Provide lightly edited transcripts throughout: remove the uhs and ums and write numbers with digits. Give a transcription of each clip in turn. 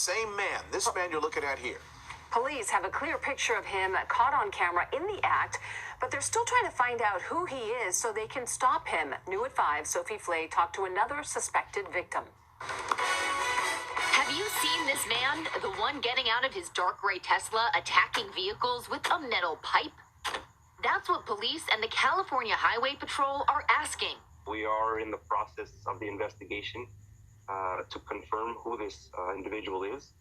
same man, this man you're looking at here. Police have a clear picture of him caught on camera in the act, but they're still trying to find out who he is so they can stop him. New at 5, Sophie Flay talked to another suspected victim. Have you seen this man, the one getting out of his dark gray Tesla, attacking vehicles with a metal pipe? That's what police and the California Highway Patrol are asking. We are in the process of the investigation to confirm who this individual is.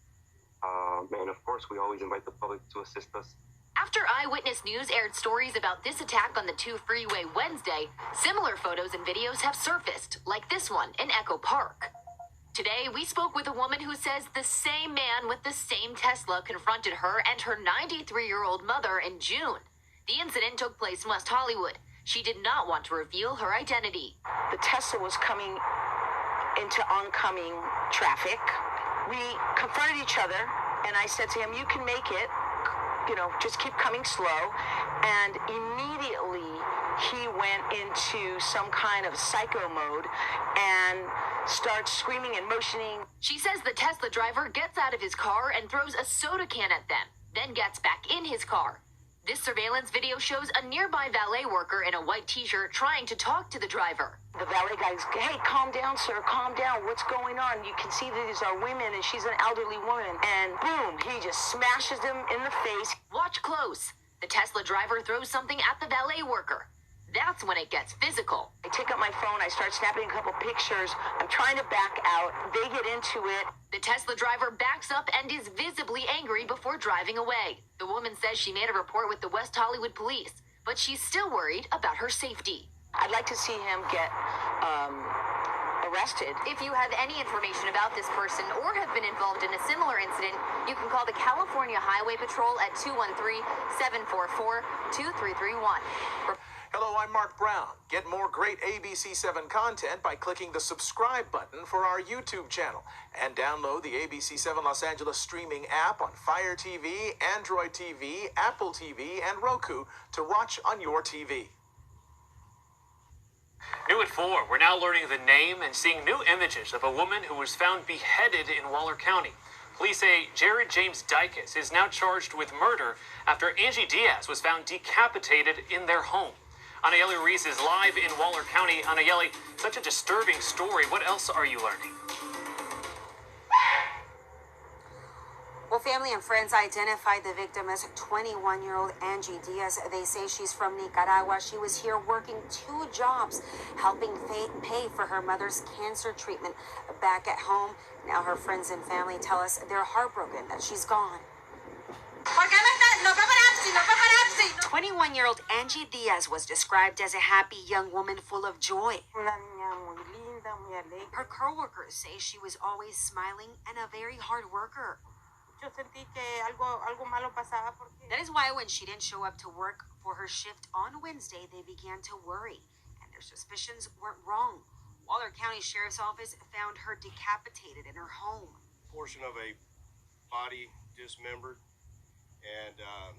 And of course, we always invite the public to assist us. After Eyewitness News aired stories about this attack on the 2 freeway Wednesday, similar photos and videos have surfaced, like this one in Echo Park. Today, we spoke with a woman who says the same man with the same Tesla confronted her and her 93-year-old mother in June. The incident took place in West Hollywood. She did not want to reveal her identity. The Tesla was coming into oncoming traffic. We confronted each other, and I said to him, "You can make it, just keep coming slow." And immediately he went into some kind of psycho mode and starts screaming and motioning. She says the Tesla driver gets out of his car and throws a soda can at them, then gets back in his car. This surveillance video shows a nearby valet worker in a white t-shirt trying to talk to the driver. The valet guy's, "Hey, calm down, sir, calm down. What's going on? You can see that these are women and she's an elderly woman." And boom, he just smashes them in the face. Watch close. The Tesla driver throws something at the valet worker. That's when it gets physical. I take up my phone, I start snapping a couple pictures. I'm trying to back out. They get into it. The Tesla driver backs up and is visibly angry before driving away. The woman says she made a report with the West Hollywood police, but she's still worried about her safety. I'd like to see him get arrested. If you have any information about this person or have been involved in a similar incident, you can call the California Highway Patrol at 213-744-2331. Hello, I'm Mark Brown. Get more great ABC7 content by clicking the subscribe button for our YouTube channel and download the ABC7 Los Angeles streaming app on Fire TV, Android TV, Apple TV, and Roku to watch on your TV. New at 4, we're now learning the name and seeing new images of a woman who was found beheaded in Waller County. Police say Jared James Dykes is now charged with murder after Angie Diaz was found decapitated in their home. Anayeli Reese is live in Waller County. Anayeli, such a disturbing story. What else are you learning? Well, family and friends identified the victim as 21-year-old Angie Diaz. They say she's from Nicaragua. She was here working 2 jobs, helping pay for her mother's cancer treatment back at home. Now her friends and family tell us they're heartbroken that she's gone. 21-year-old Angie Diaz was described as a happy young woman full of joy. Her co-workers say she was always smiling and a very hard worker. That is why when she didn't show up to work for her shift on Wednesday, they began to worry, and their suspicions weren't wrong. Waller County Sheriff's Office found her decapitated in her home. Portion of a body dismembered and a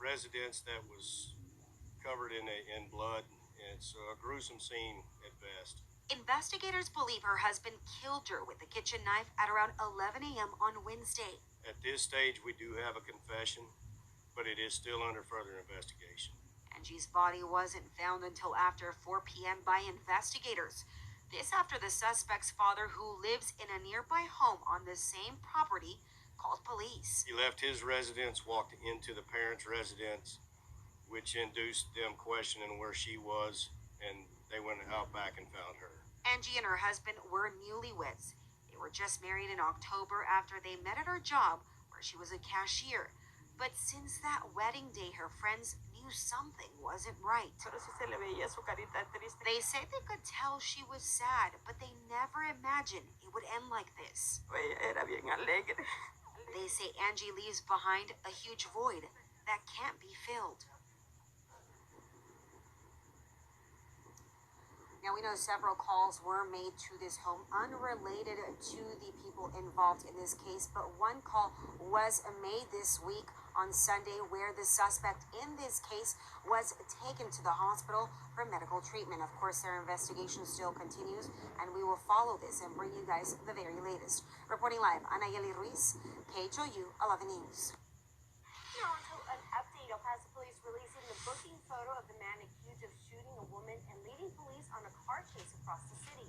residence that was covered in blood. It's a gruesome scene at best. Investigators believe her husband killed her with a kitchen knife at around 11 a.m. on Wednesday. At this stage, we do have a confession, but it is still under further investigation. Angie's body wasn't found until after 4 p.m. by investigators. This after the suspect's father, who lives in a nearby home on the same property, called police. He left his residence, walked into the parents' residence, which induced them questioning where she was, and they went out back and found her. Angie and her husband were newlyweds. They were just married in October after they met at her job where she was a cashier. But since that wedding day, her friends knew something wasn't right. They say they could tell she was sad, but they never imagined it would end like this. They say Angie leaves behind a huge void that can't be filled. Now, we know several calls were made to this home unrelated to the people involved in this case, but one call was made this week on Sunday, where the suspect in this case was taken to the hospital for medical treatment. Of course, their investigation still continues, and we will follow this and bring you guys the very latest. Reporting live, Anayeli Ruiz, KHOU 11 News. Now onto an update. El Paso Police releasing the booking photo of the man accused of shooting a woman and leading police on a car chase across the city.